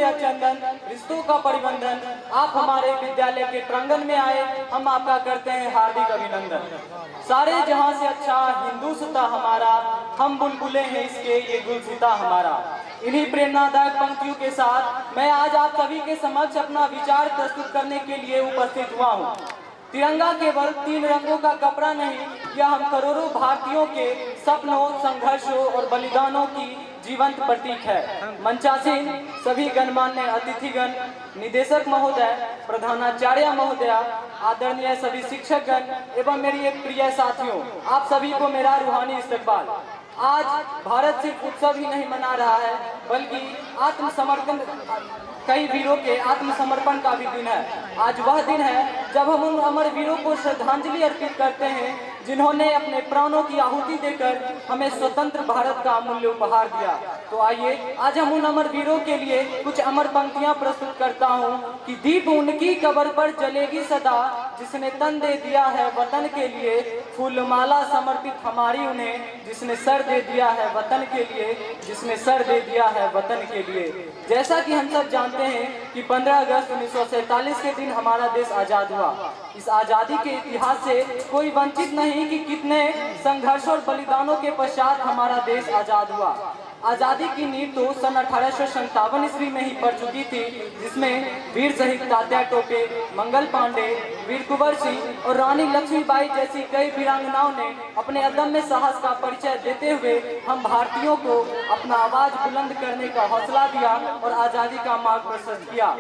चंदन रिश्तों का परिबंधन, आप हमारे विद्यालय के प्रांगण में आए, हम आपका करते हैं हार्दिक अभिनंदन। सारे जहां से अच्छा हिंदुस्तां हमारा, हम बुलबुलें हैं इसके ये गुलसिता हमारा। इन्हीं प्रेरणादायक पंक्तियों के साथ मैं आज आप सभी के समक्ष अपना विचार प्रस्तुत करने के लिए उपस्थित हुआ हूँ। तिरंगा केवल 3 रंगों का कपड़ा नहीं, यह हम करोड़ों भारतीयों के सपनों, संघर्षों और बलिदानों की जीवंत प्रतीक है। मंचासीन सभी गणमान्य अतिथिगण, निदेशक महोदय, प्रधानाचार्य महोदया, आदरणीय सभी शिक्षकगण एवं मेरी एक प्रिय साथियों, आप सभी को मेरा रूहानी इस्तकबाल। आज भारत सिर्फ उत्सव ही नहीं मना रहा है, बल्कि आत्मसमर्पण कई वीरों के आत्मसमर्पण का भी दिन है। आज वह दिन है जब हम उन अमर वीरों को श्रद्धांजलि अर्पित करते हैं जिन्होंने अपने प्राणों की आहुति देकर हमें स्वतंत्र भारत का अमूल्य उपहार दिया। तो आइए आज हम उन अमर वीरों के लिए कुछ अमर पंक्तियां प्रस्तुत करता हूं कि दीप उनकी कब्र पर जलेगी सदा, जिसने तन दे दिया है वतन के लिए, फूलमाला समर्पित हमारी उन्हें, जिसने सर दे दिया है वतन के लिए, जिसने सर दे दिया है वतन के लिए। जैसा कि हम सब जानते हैं कि 15 अगस्त 1947 के दिन हमारा देश आजाद हुआ। इस आजादी के इतिहास से कोई वंचित नहीं कि कितने संघर्ष और बलिदानों के पश्चात हमारा देश आजाद हुआ। आजादी की नींव तो सन 1857 ईस्वी में ही पड़ चुकी थी, जिसमें वीर शहीद तात्या टोपे, मंगल पांडे, वीर कुंवर सिंह और रानी लक्ष्मीबाई जैसी कई वीरांगनाओं ने अपने अदम्य साहस का परिचय देते हुए हम भारतीयों को अपना आवाज बुलंद करने का हौसला दिया और आजादी का मार्ग प्रशस्त किया।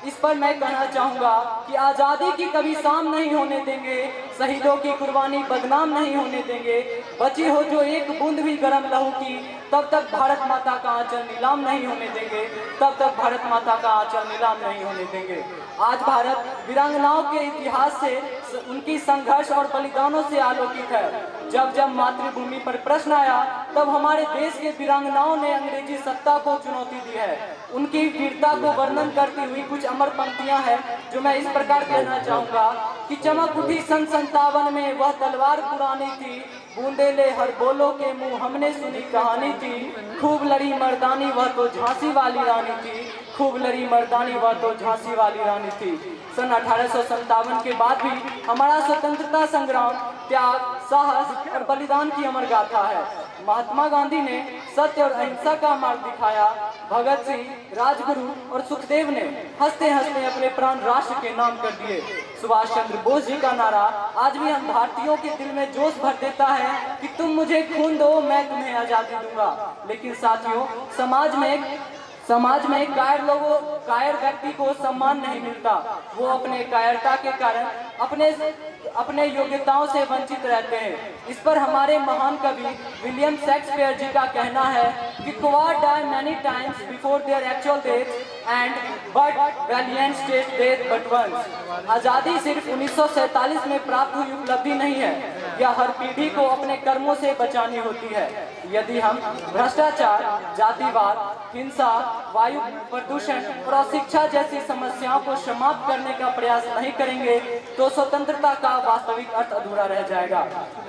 इस पर मैं कहना चाहूँगा कि आज़ादी की कभी शाम नहीं होने देंगे, शहीदों की कुर्बानी बदनाम नहीं होने देंगे। बची हो जो एक बूंद भी गर्म लहू की, तब तक भारत माता का आंचल नीलाम नहीं होने देंगे, तब तक भारत माता का आंचल नीलाम नहीं होने देंगे। आज भारत वीरांगनाओं के इतिहास से, उनकी संघर्ष और बलिदानों से आलोकित है। जब जब मातृभूमि पर प्रश्न आया, तब हमारे देश के वीरांगनाओं ने अंग्रेजी सत्ता को चुनौती दी है। उनकी वीरता को वर्णन करती हुई कुछ अमर पंक्तियां हैं जो मैं इस प्रकार कहना चाहूँगा कि चमक उठी सन 57 में वह तलवार पुरानी थी, बूंदे ले हर बोलो के मुंह हमने सुनी कहानी थी, खूब लड़ी मर्दानी वह तो झांसी वाली रानी थी, खूब लड़ी मर्दानी वह तो झांसी वाली रानी थी। सन 1857 के बाद भी हमारा स्वतंत्रता संग्राम त्याग, साहस और बलिदान की अमर गाथा है। महात्मा गांधी ने सत्य और अहिंसा का मार्ग दिखाया। भगत सिंह, राजगुरु और सुखदेव ने हंसते हंसते अपने प्राण राष्ट्र के नाम कर दिए। सुभाष चंद्र बोस जी का नारा आज भी हम भारतीयों के दिल में जोश भर देता है कि तुम मुझे खून दो, मैं तुम्हें आजादी दूंगा। लेकिन साथियों, समाज में कायर व्यक्ति को सम्मान नहीं मिलता। वो अपने कायरता के कारण अपने योग्यताओं से वंचित रहते हैं। इस पर हमारे महान कवि विलियम शेक्सपियर जी का कहना है कि coward die many times before their actual death and but valiant taste death but once. आज़ादी सिर्फ 1947 में प्राप्त हुई उपलब्धि नहीं है, यह हर पीढ़ी को अपने कर्मों से बचानी होती है। यदि हम भ्रष्टाचार, जातिवाद, हिंसा, वायु प्रदूषण और अशिक्षा जैसी समस्याओं को समाप्त करने का प्रयास नहीं करेंगे तो स्वतंत्रता का वास्तविक अर्थ अधूरा रह जाएगा।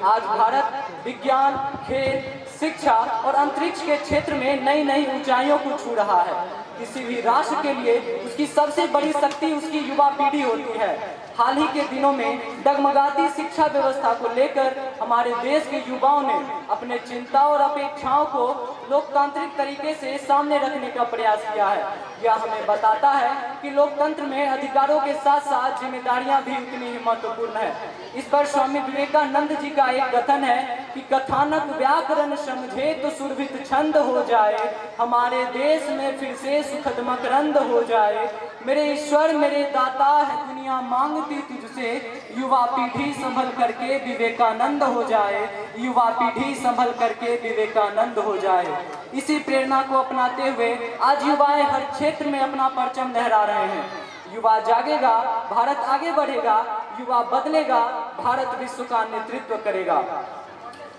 आज भारत विज्ञान, खेल, शिक्षा और अंतरिक्ष के क्षेत्र में नई नई ऊंचाइयों को छू रहा है। किसी भी राष्ट्र के लिए उसकी सबसे बड़ी शक्ति उसकी युवा पीढ़ी होती है। हाल ही के दिनों में डगमगाती शिक्षा व्यवस्था को लेकर हमारे देश के युवाओं ने अपने चिंता और अपेक्षाओं को लोकतांत्रिक तरीके से सामने रखने का प्रयास किया है। यह हमें बताता है कि लोकतंत्र में अधिकारों के साथ साथ जिम्मेदारियां भी उतनी ही महत्वपूर्ण है। इस पर स्वामी विवेकानंद जी का एक कथन है कि कथानक व्याकरण समझे तो सुरभित छंद हो जाए, हमारे देश में फिर से सुखद मकरंद हो जाए। मेरे ईश्वर मेरे दाता है दुनिया मांगती तुझसे, युवा पीढ़ी संभल करके विवेकानंद हो जाए, युवा पीढ़ी संभल करके विवेकानंद हो जाए। इसी प्रेरणा को अपनाते हुए आज युवाएं हर क्षेत्र में अपना परचम लहरा रहे हैं। युवा जागेगा, भारत आगे बढ़ेगा, युवा बदलेगा, भारत विश्व का नेतृत्व करेगा।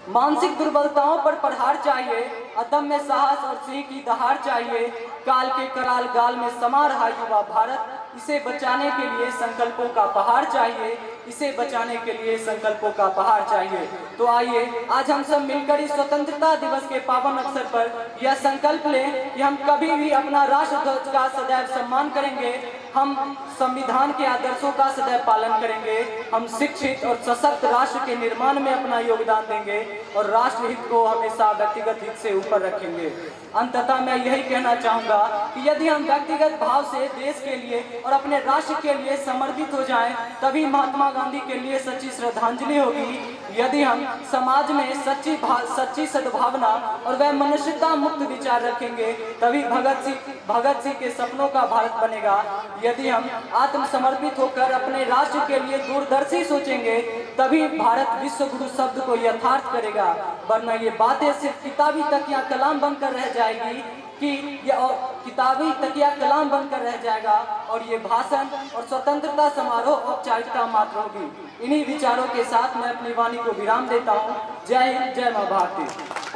मानसिक दुर्बलताओं पर प्रहार चाहिए, अदम्य साहस और सिंह की दहाड़ चाहिए। काल के कराल गाल में समा रहा युवा भारत, इसे बचाने के लिए संकल्पों का पहाड़ चाहिए। इसे बचाने के लिए संकल्पों का पहाड़ चाहिए। तो आइए आज हम सब मिलकर इस स्वतंत्रता दिवस के पावन अवसर पर यह संकल्प लें कि हम कभी भी अपना राष्ट्रध्वज का सदैव सम्मान करेंगे, हम संविधान के आदर्शों का सदैव पालन करेंगे, हम शिक्षित और सशक्त राष्ट्र के निर्माण में अपना योगदान देंगे और राष्ट्र हित को हमेशा व्यक्तिगत हित से ऊपर रखेंगे। अंततः मैं यही कहना चाहूंगा कि यदि हम व्यक्तिगत भाव से देश के लिए और अपने राष्ट्र के लिए समर्पित हो जाएं, तभी महात्मा गांधी के लिए सच्ची श्रद्धांजलि होगी। यदि हम समाज में सच्ची सद्भावना और वह मनुष्यता मुक्त विचार रखेंगे, तभी भगत सिंह के सपनों का भारत बनेगा। यदि हम आत्मसमर्पित होकर अपने राष्ट्र के लिए दूरदर्शी सोचेंगे, तभी भारत विश्व गुरु शब्द को यथार्थ करेगा। वरना ये बातें सिर्फ किताबी तकिया कलाम बनकर रह जाएगी किताबी तकिया कलाम बनकर रह जाएगा और ये भाषण और स्वतंत्रता समारोह औपचारिकता मात्र होगी। इन्हीं विचारों के साथ मैं अपनी वाणी को विराम देता हूँ। जय हिंद, जय मां भारती।